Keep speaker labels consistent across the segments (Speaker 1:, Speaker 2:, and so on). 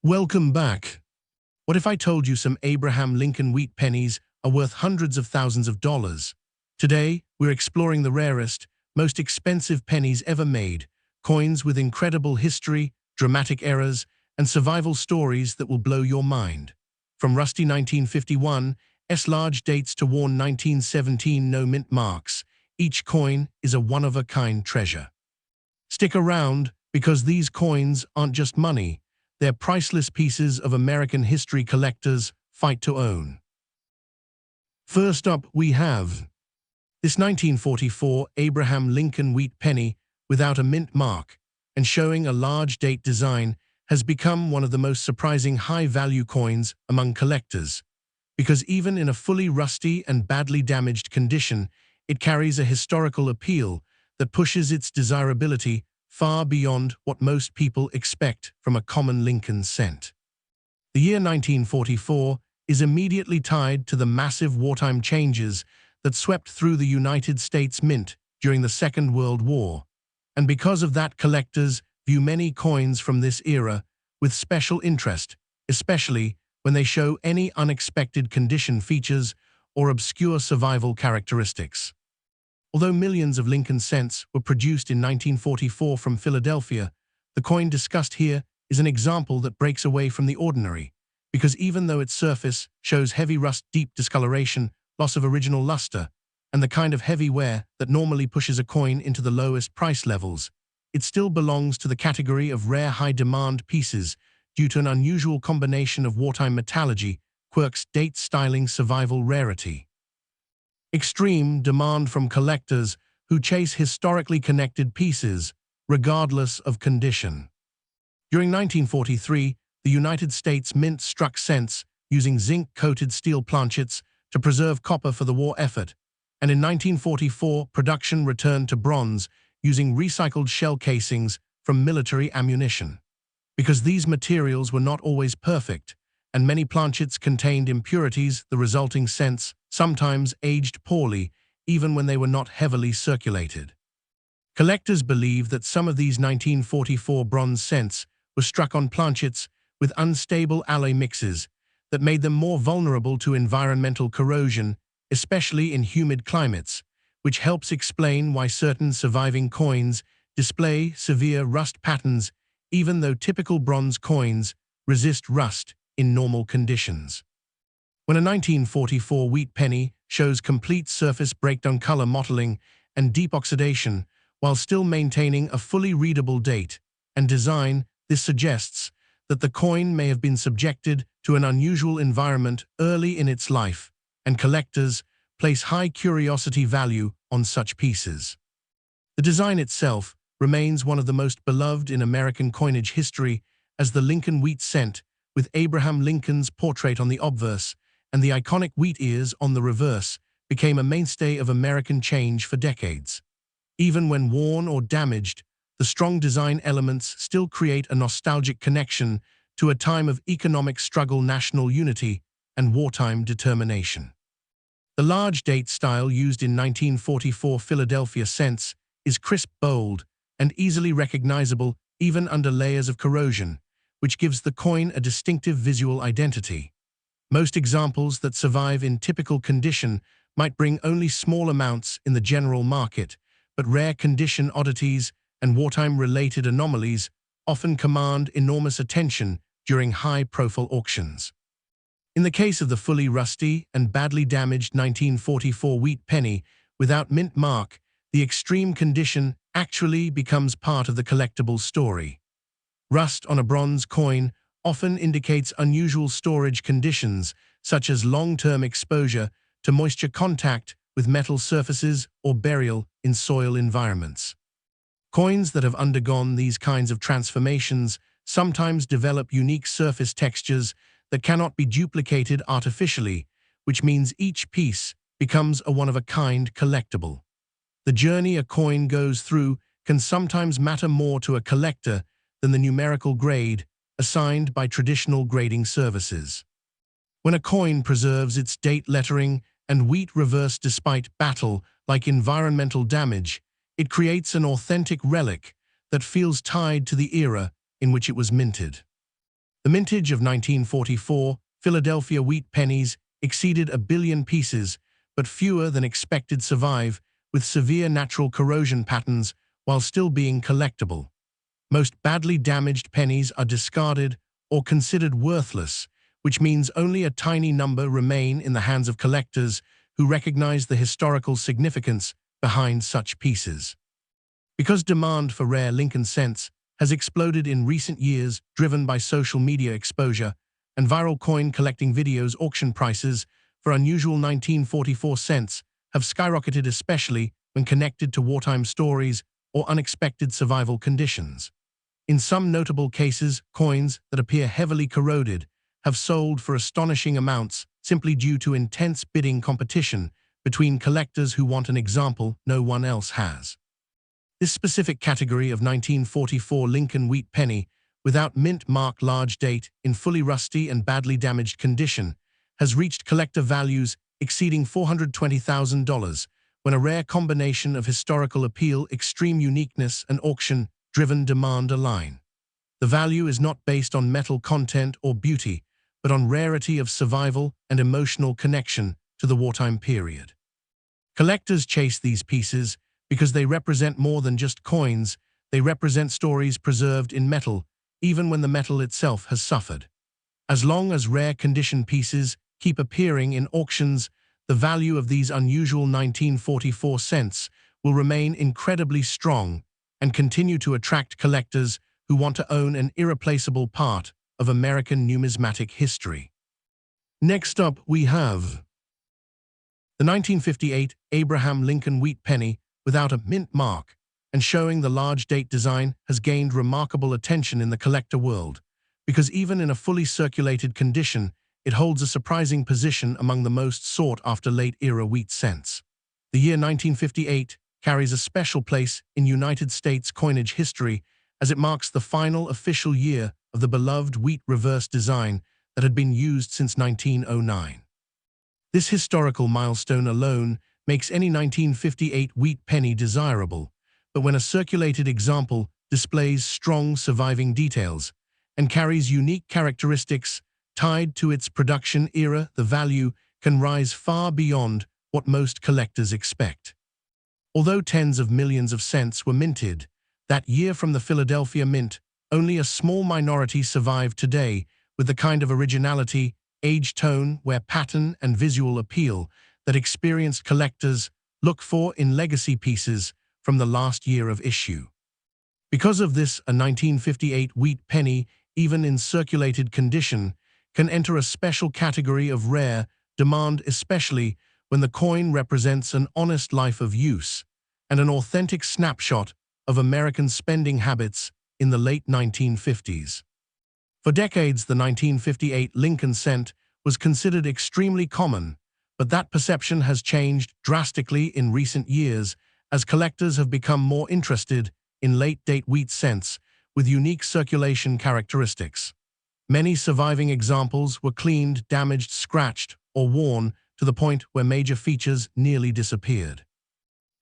Speaker 1: Welcome back. What if I told you some Abraham Lincoln wheat pennies are worth hundreds of thousands of dollars? Today, we're exploring the rarest, most expensive pennies ever made, coins with incredible history, dramatic eras, and survival stories that will blow your mind. From rusty 1951, large dates to worn 1917 no mint marks, each coin is a one-of-a-kind treasure. Stick around, because these coins aren't just money, they're priceless pieces of American history collectors fight to own. First up, we have this 1944 Abraham Lincoln wheat penny without a mint mark and showing a large date design has become one of the most surprising high-value coins among collectors, because even in a fully rusty and badly damaged condition, it carries a historical appeal that pushes its desirability far beyond what most people expect from a common Lincoln cent. The year 1944 is immediately tied to the massive wartime changes that swept through the United States Mint during the Second World War, and because of that, collectors view many coins from this era with special interest, especially when they show any unexpected condition features or obscure survival characteristics. Although millions of Lincoln cents were produced in 1944 from Philadelphia, the coin discussed here is an example that breaks away from the ordinary, because even though its surface shows heavy rust, deep discoloration, loss of original luster, and the kind of heavy wear that normally pushes a coin into the lowest price levels, it still belongs to the category of rare high-demand pieces due to an unusual combination of wartime metallurgy, quirks, date styling, survival rarity. Extreme demand from collectors who chase historically connected pieces, regardless of condition. During 1943, the United States Mint struck cents using zinc-coated steel planchets to preserve copper for the war effort, and in 1944, production returned to bronze using recycled shell casings from military ammunition. Because these materials were not always perfect, and many planchets contained impurities, the resulting cents sometimes aged poorly, even when they were not heavily circulated. Collectors believe that some of these 1944 bronze cents were struck on planchets with unstable alloy mixes that made them more vulnerable to environmental corrosion, especially in humid climates, which helps explain why certain surviving coins display severe rust patterns, even though typical bronze coins resist rust in normal conditions. When a 1944 wheat penny shows complete surface breakdown, color mottling, and deep oxidation, while still maintaining a fully readable date and design, this suggests that the coin may have been subjected to an unusual environment early in its life, and collectors place high curiosity value on such pieces. The design itself remains one of the most beloved in American coinage history, as the Lincoln wheat cent, with Abraham Lincoln's portrait on the obverse and the iconic wheat ears on the reverse, became a mainstay of American change for decades. Even when worn or damaged, the strong design elements still create a nostalgic connection to a time of economic struggle, national unity, and wartime determination. The large date style used in 1944 Philadelphia cents is crisp, bold, and easily recognizable even under layers of corrosion, which gives the coin a distinctive visual identity. Most examples that survive in typical condition might bring only small amounts in the general market, but rare condition oddities and wartime-related anomalies often command enormous attention during high-profile auctions. In the case of the fully rusty and badly damaged 1944 wheat penny without mint mark, the extreme condition actually becomes part of the collectible story. Rust on a bronze coin often indicates unusual storage conditions, such as long-term exposure to moisture, contact with metal surfaces, or burial in soil environments. Coins that have undergone these kinds of transformations sometimes develop unique surface textures that cannot be duplicated artificially, which means each piece becomes a one-of-a-kind collectible. The journey a coin goes through can sometimes matter more to a collector than the numerical grade assigned by traditional grading services. When a coin preserves its date lettering and wheat reverse despite battle like environmental damage, it creates an authentic relic that feels tied to the era in which it was minted. The mintage of 1944 Philadelphia wheat pennies exceeded 1 billion pieces, but fewer than expected survive, with severe natural corrosion patterns while still being collectible. Most badly damaged pennies are discarded or considered worthless, which means only a tiny number remain in the hands of collectors who recognize the historical significance behind such pieces. Because demand for rare Lincoln cents has exploded in recent years, driven by social media exposure and viral coin collecting videos, auction prices for unusual 1944 cents have skyrocketed, especially when connected to wartime stories or unexpected survival conditions. In some notable cases, coins that appear heavily corroded have sold for astonishing amounts simply due to intense bidding competition between collectors who want an example no one else has. This specific category of 1944 Lincoln wheat penny, without mint mark, large date, in fully rusty and badly damaged condition, has reached collector values exceeding $420,000 when a rare combination of historical appeal, extreme uniqueness, and auction-driven demand align. The value is not based on metal content or beauty, but on rarity of survival and emotional connection to the wartime period. Collectors chase these pieces because they represent more than just coins. They represent stories preserved in metal, even when the metal itself has suffered. As long as rare condition pieces keep appearing in auctions, the value of these unusual 1944 cents will remain incredibly strong and continue to attract collectors who want to own an irreplaceable part of American numismatic history. Next up, we have the 1958 Abraham Lincoln wheat penny without a mint mark, and showing the large date design has gained remarkable attention in the collector world, because even in a fully circulated condition, it holds a surprising position among the most sought-after late-era wheat cents. The year 1958 carries a special place in United States coinage history as it marks the final official year of the beloved wheat reverse design that had been used since 1909. This historical milestone alone makes any 1958 wheat penny desirable, but when a circulated example displays strong surviving details and carries unique characteristics tied to its production era, the value can rise far beyond what most collectors expect. Although tens of millions of cents were minted that year from the Philadelphia Mint, only a small minority survive today with the kind of originality, age tone, wear pattern, and visual appeal that experienced collectors look for in legacy pieces from the last year of issue. Because of this, a 1958 wheat penny, even in circulated condition, can enter a special category of rare demand, especially when the coin represents an honest life of use and an authentic snapshot of American spending habits in the late 1950s. For decades, the 1958 Lincoln cent was considered extremely common, but that perception has changed drastically in recent years as collectors have become more interested in late-date wheat cents with unique circulation characteristics. Many surviving examples were cleaned, damaged, scratched, or worn to the point where major features nearly disappeared.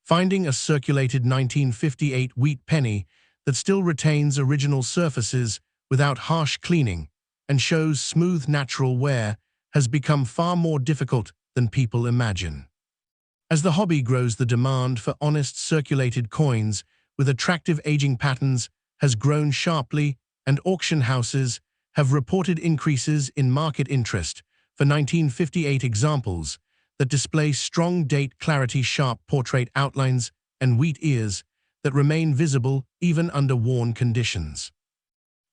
Speaker 1: Finding a circulated 1958 wheat penny that still retains original surfaces without harsh cleaning and shows smooth natural wear has become far more difficult than people imagine. As the hobby grows, the demand for honest circulated coins with attractive aging patterns has grown sharply, and auction houses have reported increases in market interest for 1958 examples that display strong date clarity, sharp portrait outlines, and wheat ears that remain visible even under worn conditions.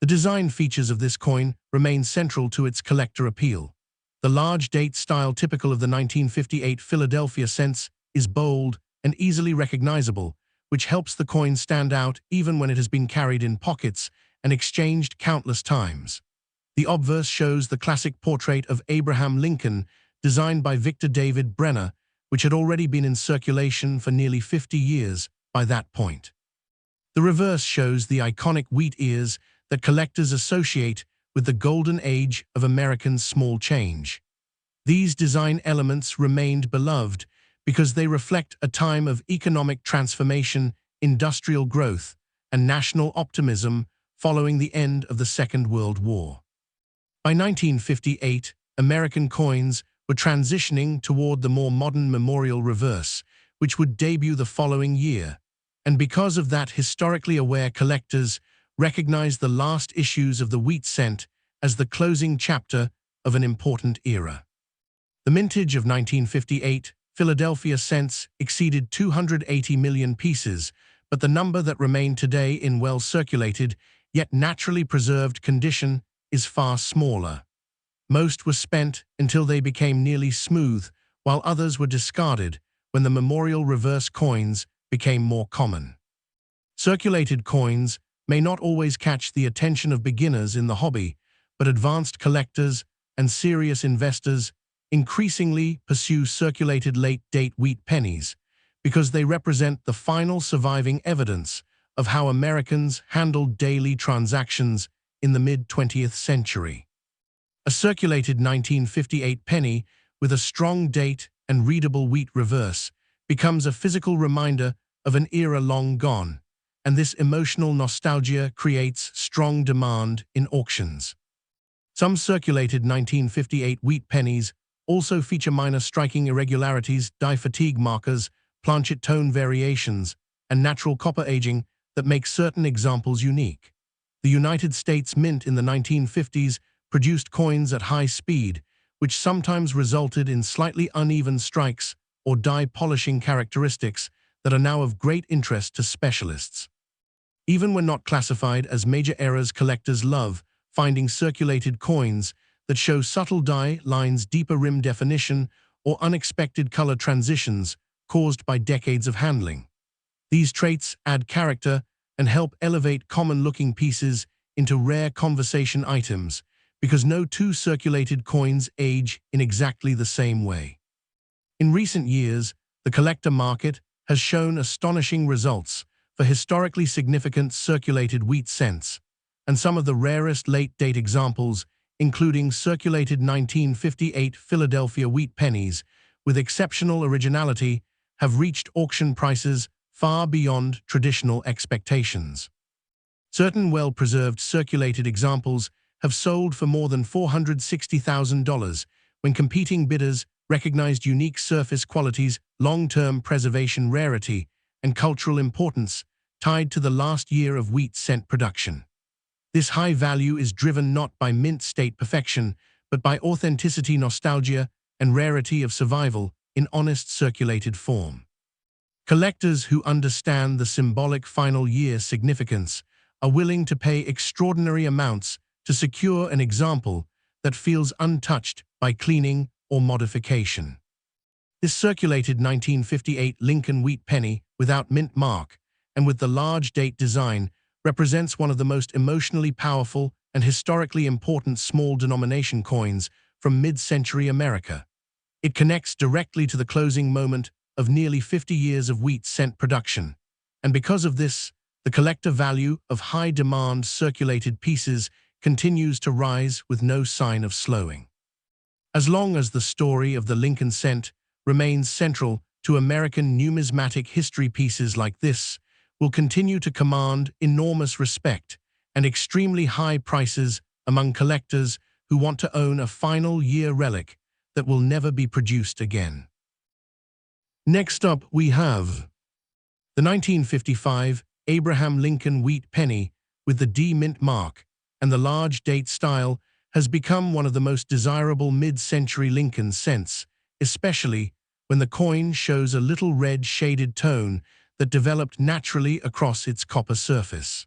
Speaker 1: The design features of this coin remain central to its collector appeal. The large date style typical of the 1958 Philadelphia cents is bold and easily recognizable, which helps the coin stand out even when it has been carried in pockets and exchanged countless times. The obverse shows the classic portrait of Abraham Lincoln, designed by Victor David Brenner, which had already been in circulation for nearly 50 years by that point. The reverse shows the iconic wheat ears that collectors associate with the golden age of American small change. These design elements remained beloved because they reflect a time of economic transformation, industrial growth, and national optimism following the end of the Second World War. By 1958, American coins were transitioning toward the more modern memorial reverse, which would debut the following year. And because of that, historically aware collectors recognized the last issues of the wheat cent as the closing chapter of an important era. The mintage of 1958 Philadelphia cents exceeded 280 million pieces, but the number that remained today in well-circulated, yet naturally preserved condition is far smaller. Most were spent until they became nearly smooth, while others were discarded when the memorial reverse coins became more common. Circulated coins may not always catch the attention of beginners in the hobby, but advanced collectors and serious investors increasingly pursue circulated late-date wheat pennies because they represent the final surviving evidence of how Americans handled daily transactions in the mid-20th century. A circulated 1958 penny with a strong date and readable wheat reverse becomes a physical reminder of an era long gone, and this emotional nostalgia creates strong demand in auctions. Some circulated 1958 wheat pennies also feature minor striking irregularities, dye fatigue markers, planchet tone variations, and natural copper aging that make certain examples unique. The United States Mint in the 1950s produced coins at high speed, which sometimes resulted in slightly uneven strikes or dye polishing characteristics that are now of great interest to specialists. Even when not classified as major errors, collectors love finding circulated coins that show subtle dye lines, deeper rim definition, or unexpected color transitions caused by decades of handling. These traits add character and help elevate common-looking pieces into rare conversation items because no two circulated coins age in exactly the same way. In recent years, the collector market has shown astonishing results for historically significant circulated wheat cents, and some of the rarest late-date examples, including circulated 1958 Philadelphia wheat pennies with exceptional originality, have reached auction prices far beyond traditional expectations. Certain well-preserved circulated examples have sold for more than $460,000 when competing bidders recognized unique surface qualities, long-term preservation rarity, and cultural importance tied to the last year of wheat cent production. This high value is driven not by mint state perfection, but by authenticity, nostalgia, and rarity of survival in honest circulated form. Collectors who understand the symbolic final year significance are willing to pay extraordinary amounts to secure an example that feels untouched by cleaning or modification. This circulated 1958 Lincoln wheat penny without mint mark and with the large date design represents one of the most emotionally powerful and historically important small denomination coins from mid-century America. It connects directly to the closing moment of nearly 50 years of wheat cent production, and because of this, the collector value of high-demand circulated pieces continues to rise with no sign of slowing. As long as the story of the Lincoln cent remains central to American numismatic history, pieces like this will continue to command enormous respect and extremely high prices among collectors who want to own a final year relic that will never be produced again. Next up, we have the 1955 Abraham Lincoln wheat penny with the D mint mark and the large date style has become one of the most desirable mid-century Lincoln cents, especially when the coin shows a little red shaded tone that developed naturally across its copper surface.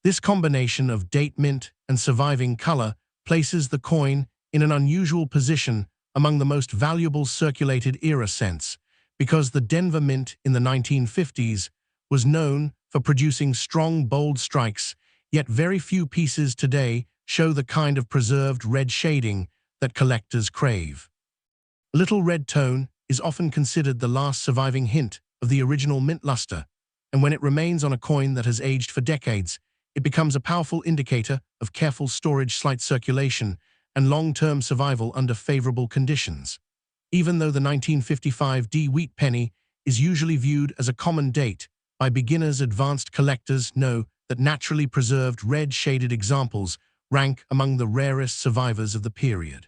Speaker 1: This combination of date mint and surviving color places the coin in an unusual position among the most valuable circulated era cents, because the Denver Mint in the 1950s was known for producing strong, bold strikes, yet very few pieces today show the kind of preserved red shading that collectors crave. A little red tone is often considered the last surviving hint of the original mint luster, and when it remains on a coin that has aged for decades, it becomes a powerful indicator of careful storage, slight circulation, and long-term survival under favorable conditions. Even though the 1955 D wheat penny is usually viewed as a common date, by beginners, advanced collectors know that naturally preserved red-shaded examples rank among the rarest survivors of the period.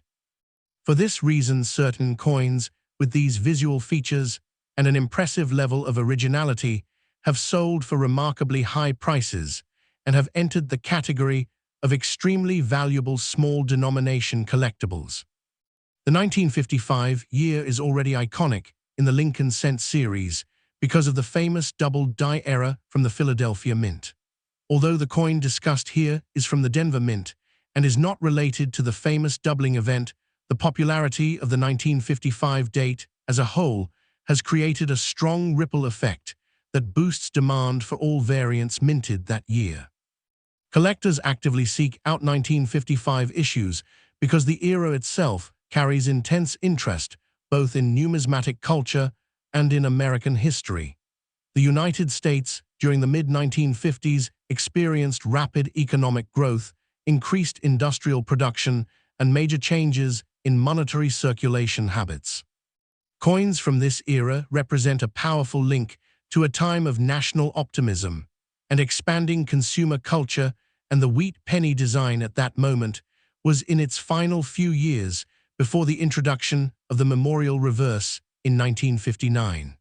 Speaker 1: For this reason, certain coins with these visual features and an impressive level of originality have sold for remarkably high prices and have entered the category of extremely valuable small denomination collectibles. The 1955 year is already iconic in the Lincoln cent series because of the famous double die error from the Philadelphia Mint. Although the coin discussed here is from the Denver Mint and is not related to the famous doubling event, the popularity of the 1955 date as a whole has created a strong ripple effect that boosts demand for all variants minted that year. Collectors actively seek out 1955 issues because the era itself carries intense interest both in numismatic culture and in American history. The United States, during the mid-1950s, experienced rapid economic growth, increased industrial production, and major changes in monetary circulation habits. Coins from this era represent a powerful link to a time of national optimism and expanding consumer culture, and the wheat penny design at that moment was in its final few years before the introduction of the memorial reverse in 1959.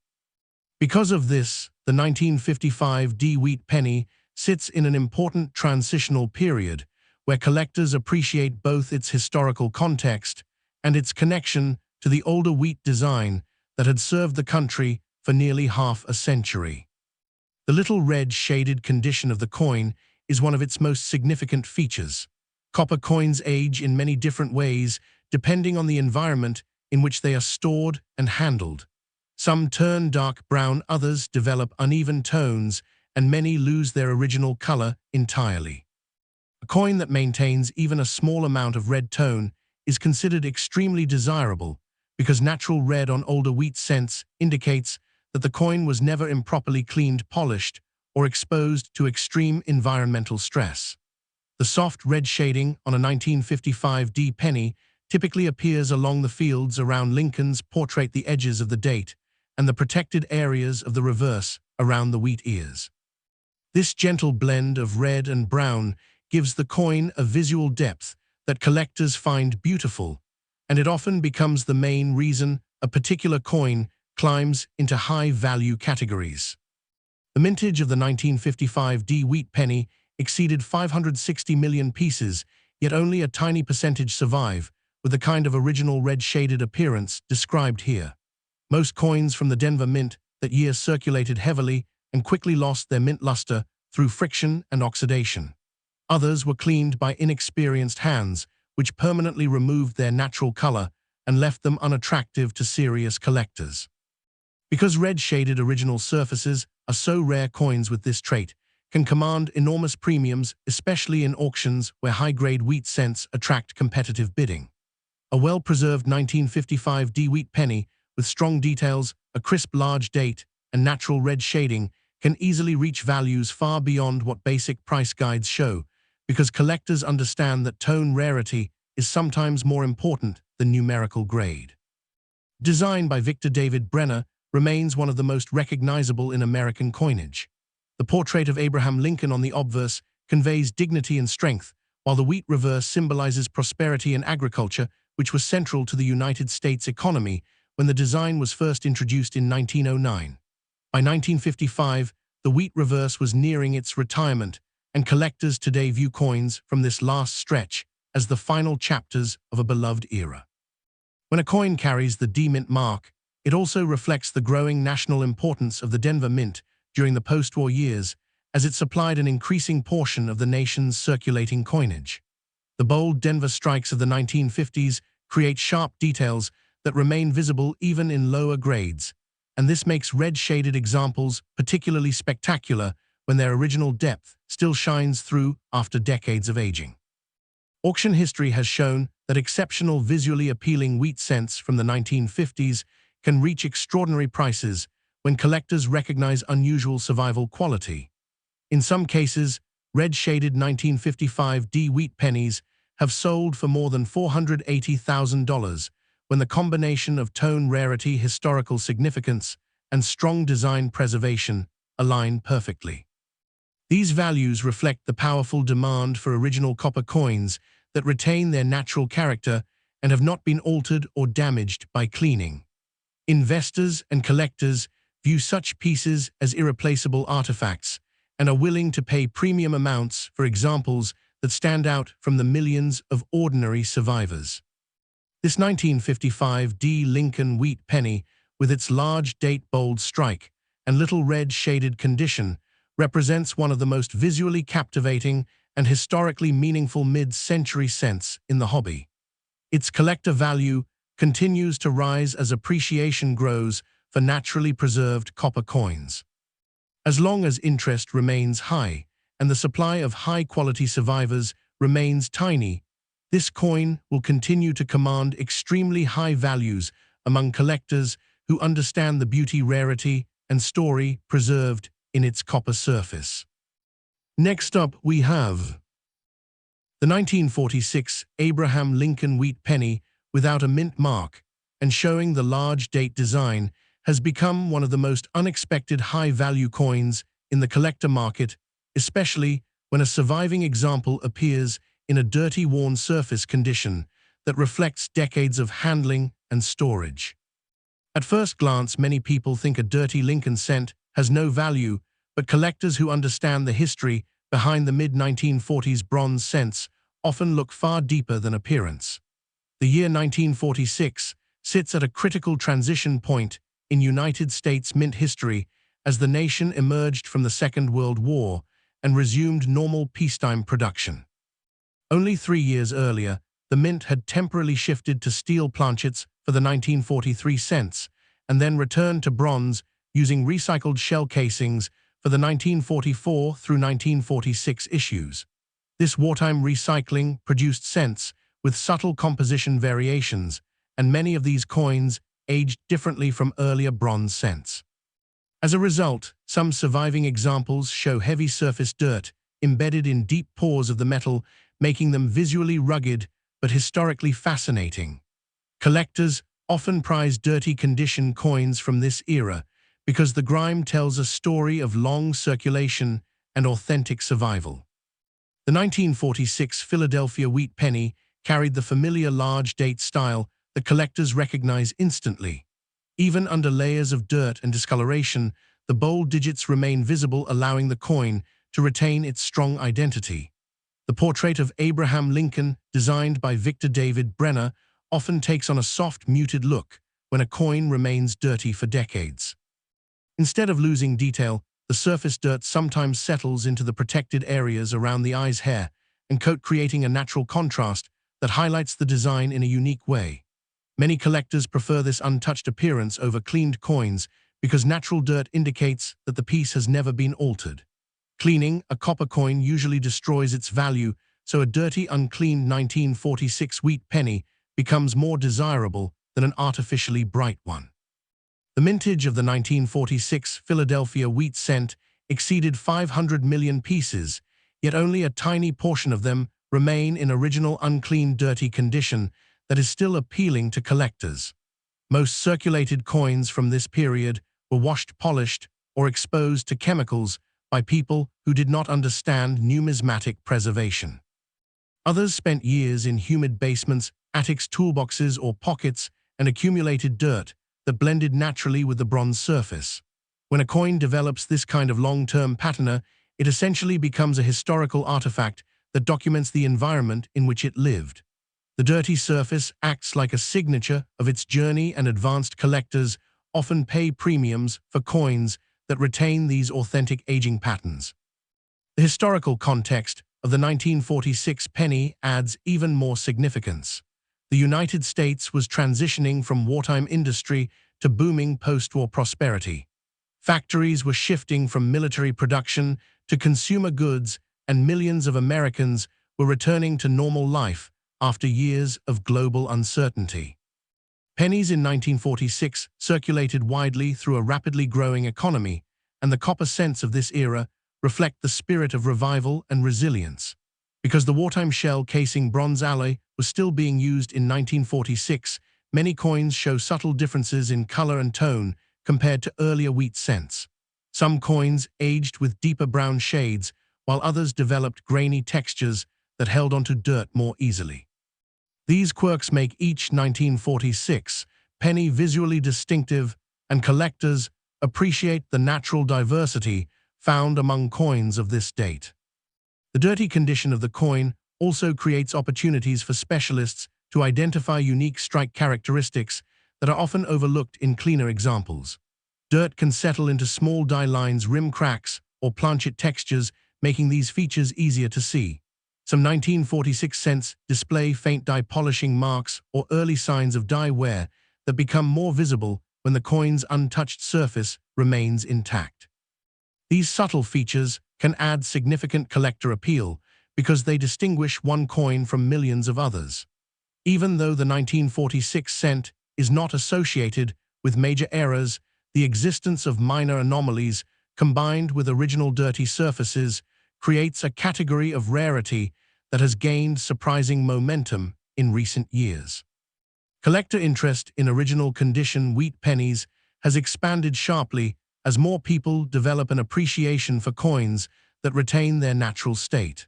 Speaker 1: Because of this, the 1955 wheat penny sits in an important transitional period where collectors appreciate both its historical context and its connection to the older wheat design that had served the country for nearly half a century. The little red shaded condition of the coin is one of its most significant features. Copper coins age in many different ways depending on the environment in which they are stored and handled. Some turn dark brown, others develop uneven tones, and many lose their original color entirely. A coin that maintains even a small amount of red tone is considered extremely desirable because natural red on older wheat cents indicates that the coin was never improperly cleaned, polished, or exposed to extreme environmental stress. The soft red shading on a 1955 penny typically appears along the fields around Lincoln's portrait, the edges of the date, and the protected areas of the reverse around the wheat ears. This gentle blend of red and brown gives the coin a visual depth that collectors find beautiful, and it often becomes the main reason a particular coin climbs into high-value categories. The mintage of the 1955 wheat penny exceeded 560 million pieces, yet only a tiny percentage survive, with the kind of original red-shaded appearance described here. Most coins from the Denver Mint that year circulated heavily and quickly lost their mint luster through friction and oxidation. Others were cleaned by inexperienced hands, which permanently removed their natural color and left them unattractive to serious collectors. Because red-shaded original surfaces are so rare, coins with this trait can command enormous premiums, especially in auctions where high-grade wheat cents attract competitive bidding. A well-preserved 1955 wheat penny with strong details, a crisp large date, and natural red shading can easily reach values far beyond what basic price guides show, because collectors understand that tone rarity is sometimes more important than numerical grade. Designed by Victor David Brenner, remains one of the most recognizable in American coinage. The portrait of Abraham Lincoln on the obverse conveys dignity and strength, while the wheat reverse symbolizes prosperity and agriculture, which was central to the United States economy when the design was first introduced in 1909. By 1955, the wheat reverse was nearing its retirement, and collectors today view coins from this last stretch as the final chapters of a beloved era. When a coin carries the D-Mint mark, it also reflects the growing national importance of the Denver Mint during the post-war years, as it supplied an increasing portion of the nation's circulating coinage. The bold Denver strikes of the 1950s create sharp details that remain visible even in lower grades, and this makes red-shaded examples particularly spectacular when their original depth still shines through after decades of aging. Auction history has shown that exceptional visually appealing wheat cents from the 1950s can reach extraordinary prices when collectors recognize unusual survival quality. In some cases, red-shaded 1955 wheat pennies have sold for more than $480,000 when the combination of tone rarity, historical significance, and strong design preservation align perfectly. These values reflect the powerful demand for original copper coins that retain their natural character and have not been altered or damaged by cleaning. Investors and collectors view such pieces as irreplaceable artifacts and are willing to pay premium amounts for examples that stand out from the millions of ordinary survivors. This 1955 D. Lincoln wheat penny, with its large date-bold strike and little red shaded condition, represents one of the most visually captivating and historically meaningful mid-century cents in the hobby. Its collector value continues to rise as appreciation grows for naturally preserved copper coins. As long as interest remains high and the supply of high-quality survivors remains tiny, this coin will continue to command extremely high values among collectors who understand the beauty, rarity, and story preserved in its copper surface. Next up, we have the 1946 Abraham Lincoln wheat penny without a mint mark and showing the large date design has become one of the most unexpected high-value coins in the collector market, especially when a surviving example appears in a dirty, worn surface condition that reflects decades of handling and storage. At first glance, many people think a dirty Lincoln cent has no value, but collectors who understand the history behind the mid-1940s bronze cents often look far deeper than appearance. The year 1946 sits at a critical transition point in United States mint history as the nation emerged from the Second World War and resumed normal peacetime production. Only 3 years earlier, the mint had temporarily shifted to steel planchets for the 1943 cents and then returned to bronze using recycled shell casings for the 1944 through 1946 issues. This wartime recycling produced cents with subtle composition variations, and many of these coins aged differently from earlier bronze cents. As a result, some surviving examples show heavy surface dirt embedded in deep pores of the metal, making them visually rugged but historically fascinating. Collectors often prize dirty condition coins from this era because the grime tells a story of long circulation and authentic survival. The 1946 Philadelphia wheat penny carried the familiar large date style that collectors recognize instantly. Even under layers of dirt and discoloration, the bold digits remain visible, allowing the coin to retain its strong identity. The portrait of Abraham Lincoln, designed by Victor David Brenner, often takes on a soft, muted look when a coin remains dirty for decades. Instead of losing detail, the surface dirt sometimes settles into the protected areas around the eye's hair and coat, creating a natural contrast that highlights the design in a unique way. Many collectors prefer this untouched appearance over cleaned coins because natural dirt indicates that the piece has never been altered. Cleaning a copper coin usually destroys its value, so a dirty, uncleaned 1946 wheat penny becomes more desirable than an artificially bright one. The mintage of the 1946 Philadelphia wheat cent exceeded 500 million pieces, yet only a tiny portion of them remain in original unclean, dirty condition that is still appealing to collectors. Most circulated coins from this period were washed, polished, or exposed to chemicals by people who did not understand numismatic preservation. Others spent years in humid basements, attics, toolboxes, or pockets and accumulated dirt that blended naturally with the bronze surface. When a coin develops this kind of long-term patina, it essentially becomes a historical artifact that documents the environment in which it lived. The dirty surface acts like a signature of its journey, and advanced collectors often pay premiums for coins that retain these authentic aging patterns. The historical context of the 1946 penny adds even more significance. The United States was transitioning from wartime industry to booming post-war prosperity. Factories were shifting from military production to consumer goods, and millions of Americans were returning to normal life after years of global uncertainty. Pennies in 1946 circulated widely through a rapidly growing economy, and the copper cents of this era reflect the spirit of revival and resilience. Because the wartime shell casing bronze alloy was still being used in 1946, many coins show subtle differences in color and tone compared to earlier wheat cents. Some coins aged with deeper brown shades, while others developed grainy textures that held onto dirt more easily. These quirks make each 1946 penny visually distinctive, and collectors appreciate the natural diversity found among coins of this date. The dirty condition of the coin also creates opportunities for specialists to identify unique strike characteristics that are often overlooked in cleaner examples. Dirt can settle into small die lines, rim cracks, or planchet textures, making these features easier to see. Some 1946 cents display faint die polishing marks or early signs of die wear that become more visible when the coin's untouched surface remains intact. These subtle features can add significant collector appeal because they distinguish one coin from millions of others. Even though the 1946 cent is not associated with major errors, the existence of minor anomalies combined with original dirty surfaces creates a category of rarity that has gained surprising momentum in recent years. Collector interest in original condition wheat pennies has expanded sharply as more people develop an appreciation for coins that retain their natural state.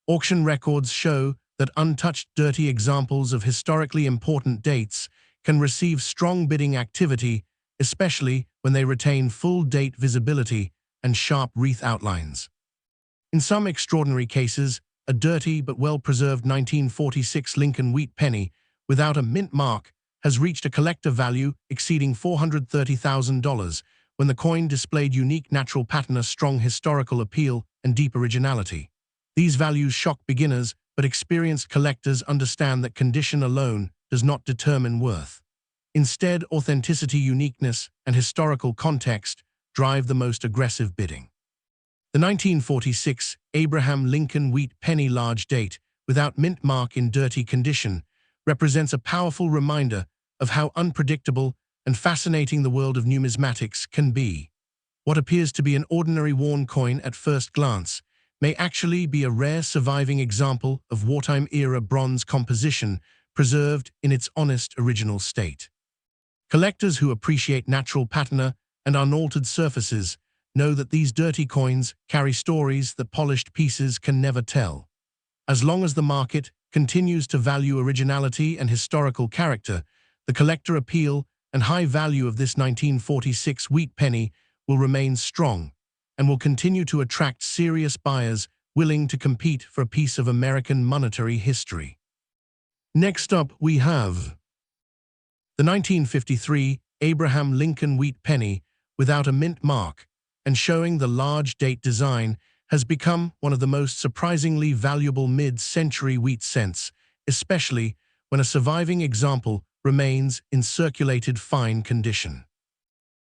Speaker 1: Auction records show that untouched dirty examples of historically important dates can receive strong bidding activity, especially when they retain full date visibility and sharp wreath outlines. In some extraordinary cases, a dirty but well-preserved 1946 Lincoln wheat penny without a mint mark has reached a collector value exceeding $430,000 when the coin displayed unique natural patina, strong historical appeal, and deep originality. These values shock beginners, but experienced collectors understand that condition alone does not determine worth. Instead, authenticity, uniqueness, and historical context drive the most aggressive bidding. The 1946 Abraham Lincoln wheat penny large date, without mint mark in dirty condition, represents a powerful reminder of how unpredictable and fascinating the world of numismatics can be. What appears to be an ordinary worn coin at first glance may actually be a rare surviving example of wartime-era bronze composition preserved in its honest original state. Collectors who appreciate natural patina and unaltered surfaces know that these dirty coins carry stories that polished pieces can never tell. As long as the market continues to value originality and historical character, the collector appeal and high value of this 1946 wheat penny will remain strong and will continue to attract serious buyers willing to compete for a piece of American monetary history. Next up, we have the 1953 Abraham Lincoln wheat penny without a mint mark, and showing the large date design, has become one of the most surprisingly valuable mid-century wheat cents, especially when a surviving example remains in circulated fine condition.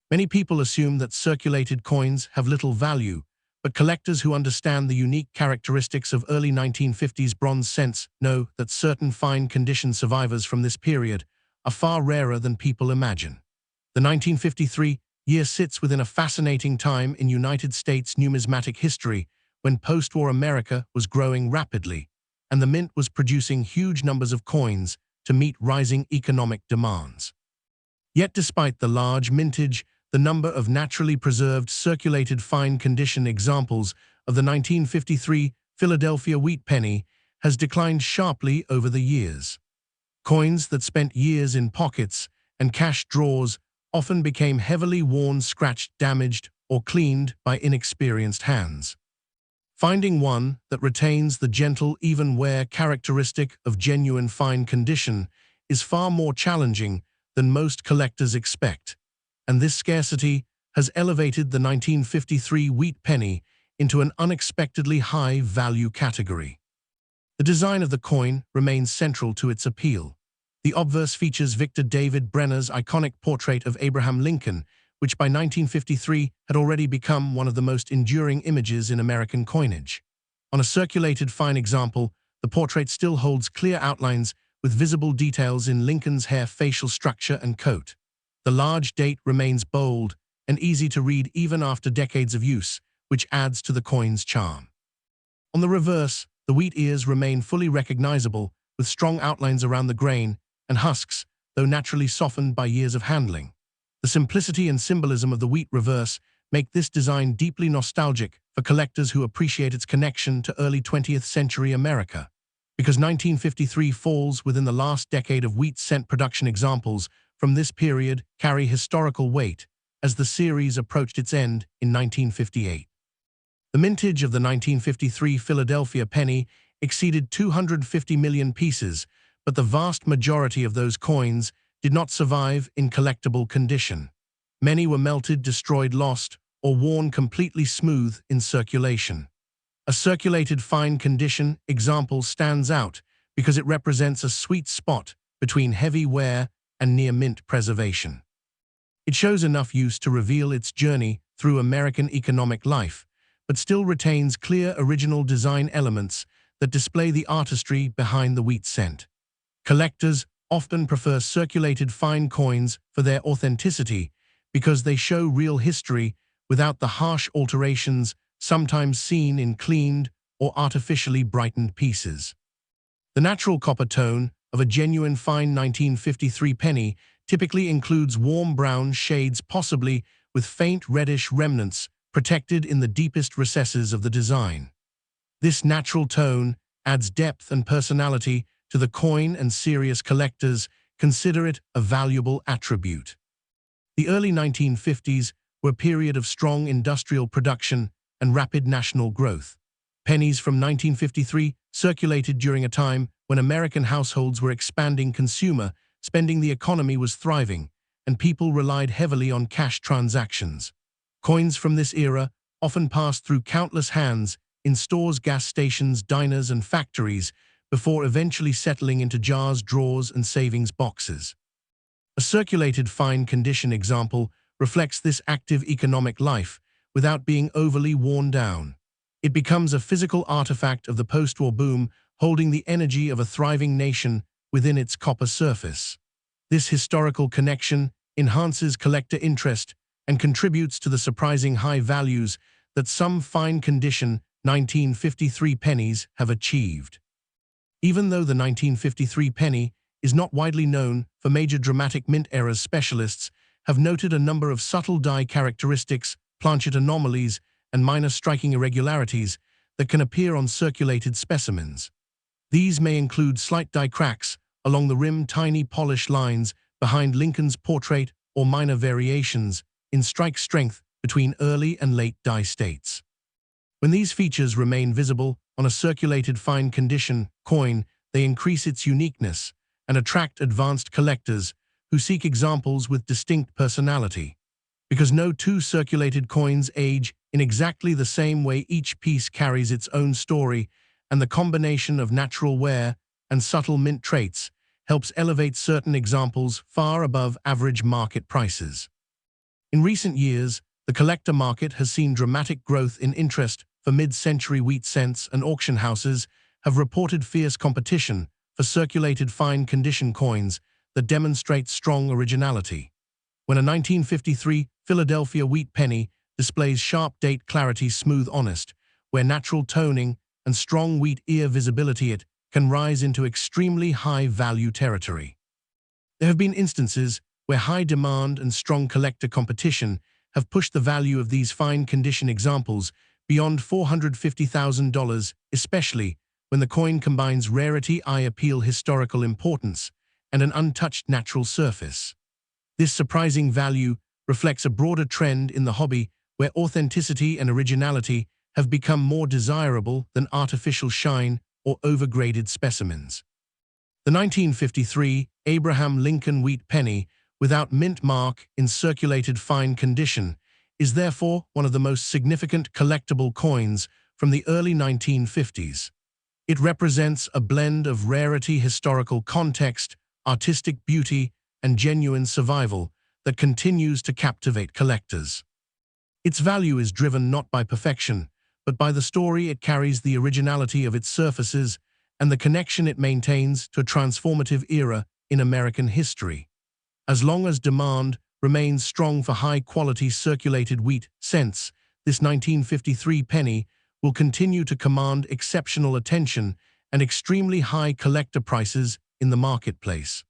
Speaker 1: Many people assume that circulated coins have little value, but collectors who understand the unique characteristics of early 1950s bronze cents know that certain fine condition survivors from this period are far rarer than people imagine. The 1953 year sits within a fascinating time in United States numismatic history when post-war America was growing rapidly, and the mint was producing huge numbers of coins to meet rising economic demands. Yet despite the large mintage, the number of naturally preserved circulated fine condition examples of the 1953 Philadelphia wheat penny has declined sharply over the years. Coins that spent years in pockets and cash drawers often became heavily worn, scratched, damaged, or cleaned by inexperienced hands. Finding one that retains the gentle, even wear characteristic of genuine fine condition is far more challenging than most collectors expect, and this scarcity has elevated the 1953 wheat penny into an unexpectedly high value category. The design of the coin remains central to its appeal. The obverse features Victor David Brenner's iconic portrait of Abraham Lincoln, which by 1953 had already become one of the most enduring images in American coinage. On a circulated fine example, the portrait still holds clear outlines with visible details in Lincoln's hair, facial structure, and coat. The large date remains bold and easy to read even after decades of use, which adds to the coin's charm. On the reverse, the wheat ears remain fully recognizable, with strong outlines around the grain and husks, though naturally softened by years of handling. The simplicity and symbolism of the wheat reverse make this design deeply nostalgic for collectors who appreciate its connection to early 20th century America. Because 1953 falls within the last decade of wheat cent production, examples from this period carry historical weight as the series approached its end in 1958. The mintage of the 1953 Philadelphia penny exceeded 250 million pieces, but the vast majority of those coins did not survive in collectible condition. Many were melted, destroyed, lost, or worn completely smooth in circulation. A circulated fine condition example stands out because it represents a sweet spot between heavy wear and near mint preservation. It shows enough use to reveal its journey through American economic life, but still retains clear original design elements that display the artistry behind the wheat cent. Collectors often prefer circulated fine coins for their authenticity because they show real history without the harsh alterations sometimes seen in cleaned or artificially brightened pieces. The natural copper tone of a genuine fine 1953 penny typically includes warm brown shades, possibly with faint reddish remnants protected in the deepest recesses of the design. This natural tone adds depth and personality to the coin, and serious collectors consider it a valuable attribute. The early 1950s were a period of strong industrial production and rapid national growth. Pennies from 1953 circulated during a time when American households were expanding consumer spending, the economy was thriving, and people relied heavily on cash transactions. Coins from this era often passed through countless hands in stores, gas stations, diners, and factories before eventually settling into jars, drawers, and savings boxes. A circulated fine condition example reflects this active economic life without being overly worn down. It becomes a physical artifact of the post-war boom, holding the energy of a thriving nation within its copper surface. This historical connection enhances collector interest and contributes to the surprising high values that some fine condition 1953 pennies have achieved. Even though the 1953 penny is not widely known for major dramatic mint errors, specialists have noted a number of subtle die characteristics, planchet anomalies, and minor striking irregularities that can appear on circulated specimens. These may include slight die cracks along the rim, tiny polish lines behind Lincoln's portrait, or minor variations in strike strength between early and late die states. When these features remain visible on a circulated fine condition coin, they increase its uniqueness and attract advanced collectors who seek examples with distinct personality. Because no two circulated coins age in exactly the same way, each piece carries its own story, and the combination of natural wear and subtle mint traits helps elevate certain examples far above average market prices. In recent years, the collector market has seen dramatic growth in interest for mid-century wheat cents, and auction houses have reported fierce competition for circulated fine condition coins that demonstrate strong originality. When a 1953 Philadelphia wheat penny displays sharp date clarity, smooth, honest, where natural toning and strong wheat ear visibility, it can rise into extremely high value territory. There have been instances where high demand and strong collector competition have pushed the value of these fine condition examples beyond $450,000, especially when the coin combines rarity, eye appeal, historical importance, and an untouched natural surface. This surprising value reflects a broader trend in the hobby where authenticity and originality have become more desirable than artificial shine or overgraded specimens. The 1953 Abraham Lincoln wheat penny without mint mark in circulated fine condition is therefore one of the most significant collectible coins from the early 1950s. It represents a blend of rarity, historical context, artistic beauty, and genuine survival that continues to captivate collectors. Its value is driven not by perfection, but by the story it carries, the originality of its surfaces, and the connection it maintains to a transformative era in American history. As long as demand remains strong for high-quality circulated wheat cents, this 1953 penny will continue to command exceptional attention and extremely high collector prices in the marketplace.